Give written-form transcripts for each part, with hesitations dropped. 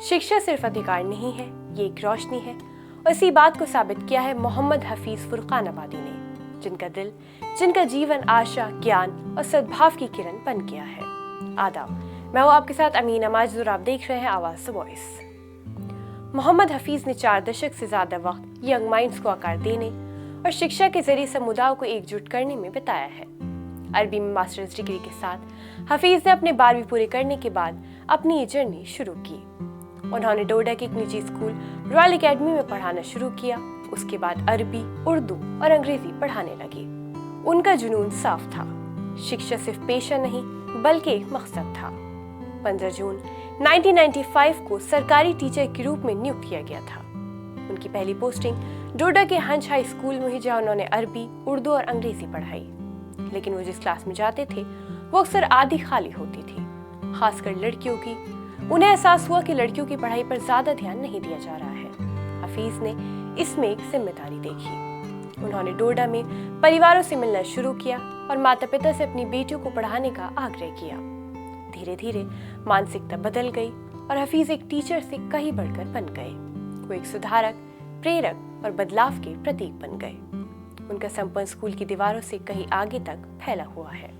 शिक्षा सिर्फ अधिकार नहीं है, ये एक रोशनी है। और इसी बात को साबित किया है मोहम्मद हफीज फुरकान आबादी ने, जिनका दिल, जिनका जीवन आशा, ज्ञान और सद्भाव की किरण बन गया है। आदाब, मैं हूँ आपके साथ अमीना माजिद और आप देख रहे हैं आवाज़ द वॉइस। मोहम्मद हफीज ने 4 दशक से ज्यादा वक्त यंग माइंड्स को आकार देने और शिक्षा के जरिए समुदायों को एकजुट करने में बिताया है। अरबी में मास्टर्स डिग्री के साथ हफीज ने अपने 12वीं पूरे करने के बाद अपनी ये जर्नी शुरू की। उन्होंने डोडा के एक निजी स्कूल रॉयल एकेडमी में पढ़ाना शुरू किया। उसके बाद अरबी, उर्दू और अंग्रेजी पढ़ाने लगे। उनका जुनून साफ था, शिक्षा सिर्फ पेशा नहीं बल्कि एक मकसद था। 15 जून 1995 को सरकारी टीचर के रूप में नियुक्त किया गया था। उनकी पहली पोस्टिंग डोडा के हंच हाई स्कूल में हुई, जहां उन्होंने अरबी, उर्दू और अंग्रेजी पढ़ाई। लेकिन वो जिस क्लास में जाते थे वो अक्सर आधी खाली होती थी, खासकर लड़कियों की। उन्हें एहसास हुआ कि लड़कियों की पढ़ाई पर ज्यादा ध्यान नहीं दिया जा रहा है। हफीज ने इसमें एक जिम्मेदारी देखी। उन्होंने डोडा में परिवारों से मिलना शुरू किया और माता पिता से अपनी बेटियों को पढ़ाने का आग्रह किया। धीरे धीरे मानसिकता बदल गई और हफीज एक टीचर से कहीं बढ़कर बन गए। वो एक सुधारक, प्रेरक और बदलाव के प्रतीक बन गए। उनका संपर्क स्कूल की दीवारों से कहीं आगे तक फैला हुआ है।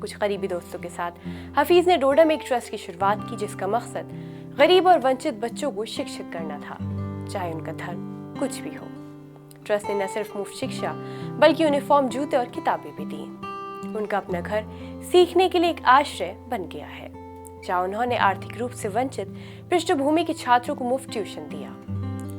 कुछ करीबी दोस्तों के साथ हफीज ने डोडा में एक ट्रस्ट की शुरुआत की, जिसका मकसद गरीब और वंचित बच्चों को शिक्षित करना था, चाहे उनका धर्म कुछ भी हो। ट्रस्ट ने न सिर्फ मुफ्त शिक्षा बल्कि यूनिफॉर्म, जूते और किताबें भी दी। उनका अपना घर सीखने के लिए एक आश्रय बन गया है, जहाँ उन्होंने आर्थिक रूप से वंचित पृष्ठभूमि के छात्रों को मुफ्त ट्यूशन दिया।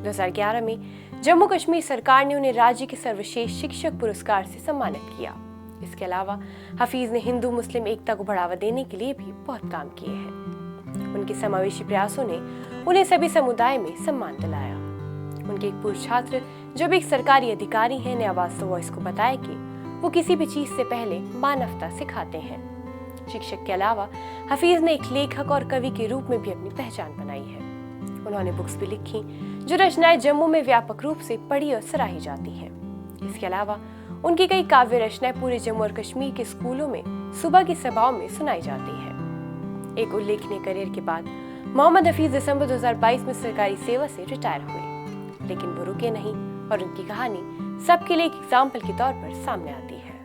2011 में जम्मू कश्मीर सरकार ने उन्हें राज्य के सर्वश्रेष्ठ शिक्षक पुरस्कार से सम्मानित किया। इसके अलावा हफीज ने हिंदू मुस्लिम एकता को बढ़ावा देने के लिए भी बहुत काम किए हैं। उनके समावेशी प्रयासों ने उन्हें सभी समुदाय में सम्मान दिलाया। उनके एक पूर्व छात्र, जो भी एक सरकारी अधिकारी हैं, ने आवाज़ द वॉइस को बताया कि वो किसी भी चीज से पहले मानवता सिखाते हैं। शिक्षक के अलावा हफीज ने एक लेखक और कवि के रूप में भी अपनी पहचान बनाई है। उन्होंने बुक्स भी लिखी, जो रचनाएं जम्मू में व्यापक रूप से पढ़ी और सराही जाती हैं। इसके अलावा उनकी कई काव्य रचनाएं पूरे जम्मू और कश्मीर के स्कूलों में सुबह की सभाओं में सुनाई जाती है। एक उल्लेखनीय करियर के बाद मोहम्मद हफीज दिसंबर 2022 में सरकारी सेवा से रिटायर हुए, लेकिन वो रुके नहीं और उनकी कहानी सबके लिए एक एग्जाम्पल के तौर पर सामने आती है।